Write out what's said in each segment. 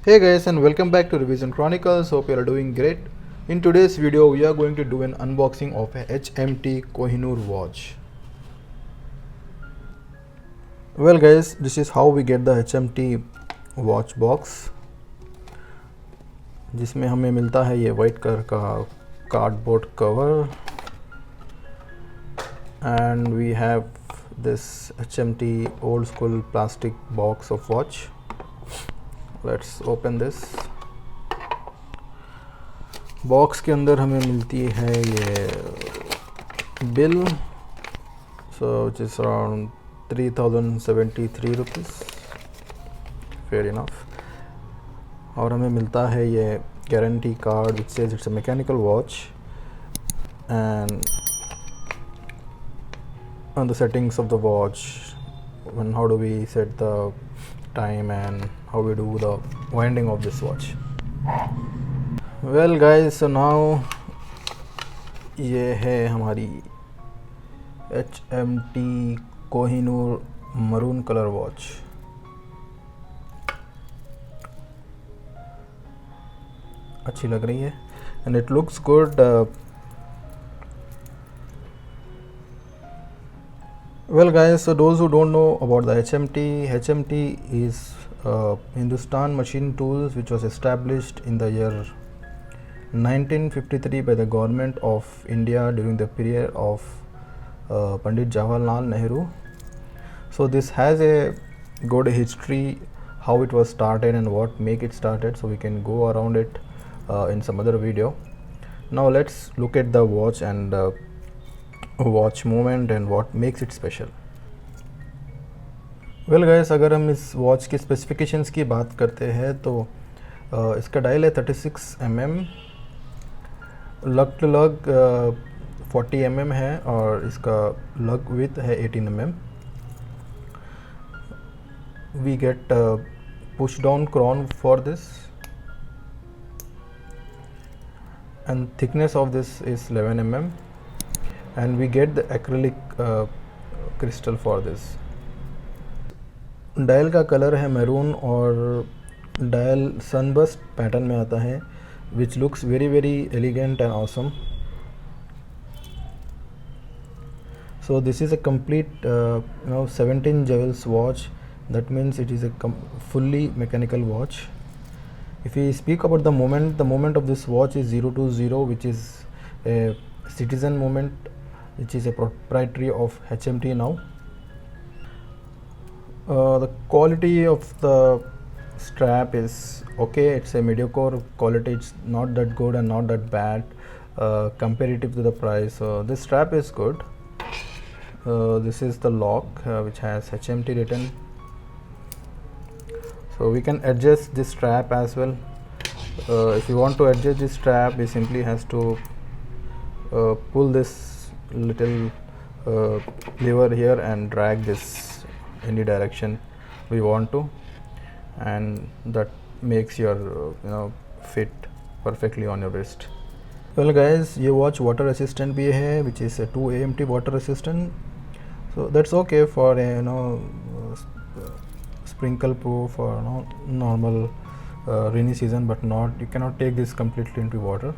Hey guys, and welcome back to Revision Chronicles. Hope you are doing great. In today's video we are going to do an unboxing of a HMT Kohinoor watch. Well guys, this is how we get the HMT watch box, जिसमें हमें मिलता है ये white colour का cardboard cover and we have this HMT old school plastic box of watch. Let's open this. Box के अंदर हमें मिलती है ये bill, so which is around 3073 rupees, fair enough. और हमें मिलता है ये guarantee card which says it's a mechanical watch and on the settings of the watch and how do we set the time and how we do the winding of this watch. Well guys, so now ये है हमारी HMT Kohinoor Maroon color watch. अच्छी लग रही है and it looks good. Well guys, so those who don't know about the HMT is Hindustan Machine Tools, which was established in the year 1953 by the government of India during the period of Pandit Jawaharlal Nehru. So this has a good history, how it was started and what make it started, so we can go around it in some other video. Now let's look at the watch and watch movement and what makes it special. Well guys, अगर हम इस watch के specifications की बात करते हैं तो इसका डायल है 36 mm, लग टू लग 40 mm है और इसका लग विथ है 18 mm. We get push down crown for this and thickness of this is 11 mm and we get the acrylic crystal for this. Dial का कलर है मैरून और डायल सनबस्ट पैटर्न में आता है which looks very elegant and awesome. So this is a complete 17 jewels watch. That means it is a fully mechanical watch. If we speak about the moment of this watch is 020, which is a citizen moment, which is a proprietary of HMT now. The quality of the strap is okay, it's a mediocre quality, it's not that good and not that bad comparative to the price. So this strap is good. This is the lock which has HMT written, so we can adjust this strap as well. If you want to adjust this strap, we simply has to pull this little lever here and drag this any direction we want to, and that makes your fit perfectly on your wrist. Well guys, ये watch water resistant भी है, which is a 2 AMT water resistant, so that's okay for a sprinkle proof or normal rainy season, but not, you cannot take this completely into water.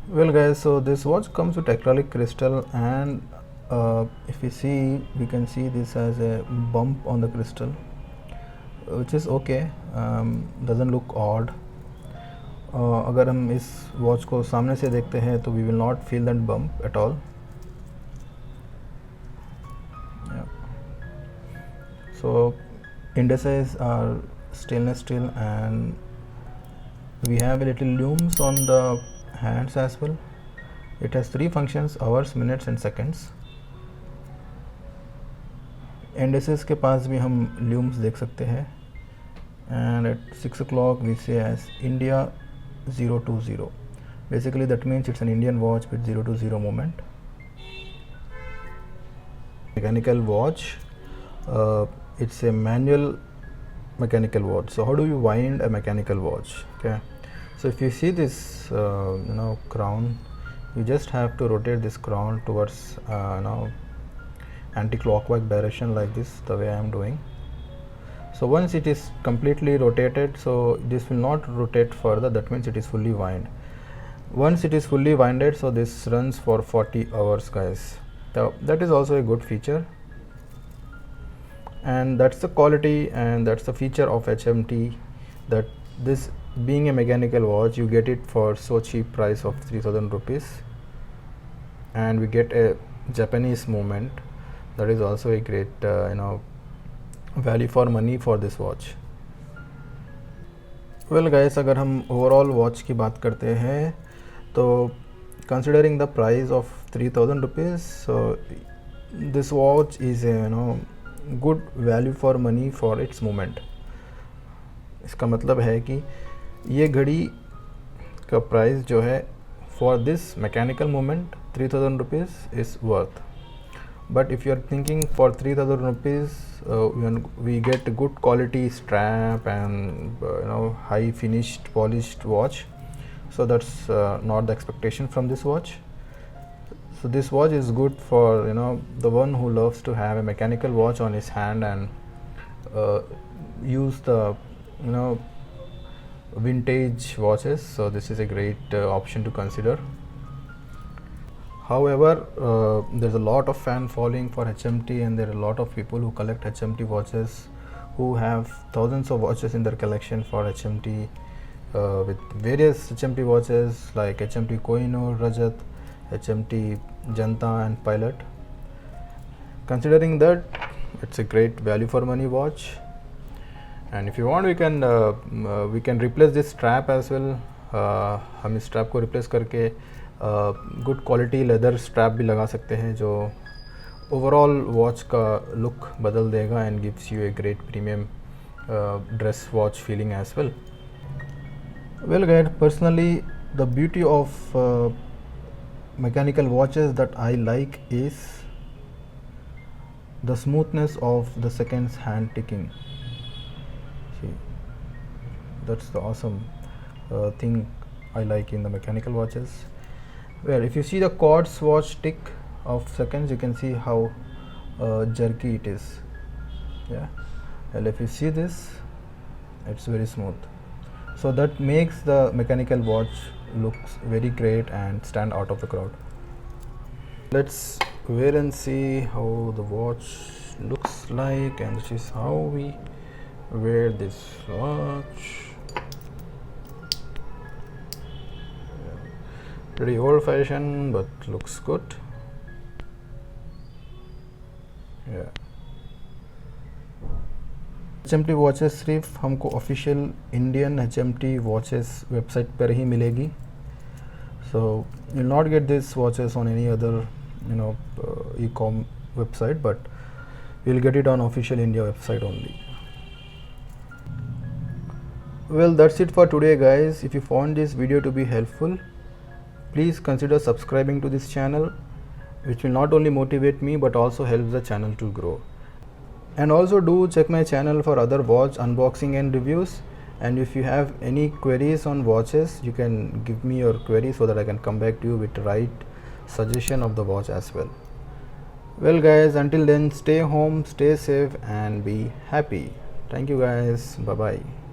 Well guys, so this watch comes with acrylic crystal and if we see, we can see this has a bump on the crystal, which is okay, doesn't look odd. अगर हम इस watch को सामने से देखते हैं तो we will not feel that bump at all. So indices are stainless steel and we have a little looms on the hands as well. It has 3 functions: hours, minutes and seconds. indices के पास भी हम looms देख सकते हैं and at 6 o'clock we say as India 020. Basically that means it's an Indian watch with 020 moment. Mechanical watch, it's a manual mechanical watch. So how do you wind a mechanical watch? Okay, so if you see this crown, you just have to rotate this crown towards anti-clockwise direction like this, the way I am doing. So once it is completely rotated, so this will not rotate further, that means it is fully wind. Once it is fully winded, so this runs for 40 hours guys. So that is also a good feature, and that's the quality and that's the feature of HMT, that this being a mechanical watch, you get it for so cheap price of 3000 rupees, and we get a Japanese movement. That is also a great value for money for this watch. Well guys, अगर हम overall watch की बात करते हैं तो considering the price of 3000 rupees, so this watch is a good value for money for its moment. इसका मतलब है कि ये घड़ी का प्राइस जो है for this mechanical movement 3000 rupees is worth. But if you are thinking for 3000 rupees we get good quality strap and high finished polished watch, so that's not the expectation from this watch. So this watch is good for the one who loves to have a mechanical watch on his hand and use the vintage watches. So this is a great option to consider. However, there's a lot of fan following for HMT, and there are a lot of people who collect HMT watches, who have thousands of watches in their collection for HMT, with various HMT watches like HMT Kohinoor, Rajat, HMT Janta and Pilot. Considering that, it's a great value for money watch, and if you want we can replace this strap as well. हम इस strap को replace करके good quality leather strap भी लगा सकते हैं, जो overall watch का लुक बदल देगा and gives you a great premium dress watch feeling as well. Well guys, personally the beauty of mechanical watches that I like is the smoothness of the seconds hand ticking. See, that's the awesome thing I like in the mechanical watches. Where if you see the quartz watch tick of seconds, you can see how jerky it is. Yeah, and if you see this, it's very smooth. So that makes the mechanical watch looks very great and stand out of the crowd. Let's wait and see how the watch looks like, and this is how we wear this watch. Pretty old fashioned but looks good. Yeah. HMT watches सिर्फ हमको official Indian HMT watches website पर ही मिलेगी. So you will not get this watches on any other e-com website, but you will get it on official India website only. Well, that's it for today guys. If you found this video to be helpful, please consider subscribing to this channel, which will not only motivate me but also helps the channel to grow. And also do check my channel for other watch unboxing and reviews, and if you have any queries on watches, you can give me your query so that I can come back to you with the right suggestion of the watch as well. Well guys, until then, stay home, stay safe and be happy. Thank you guys. Bye bye.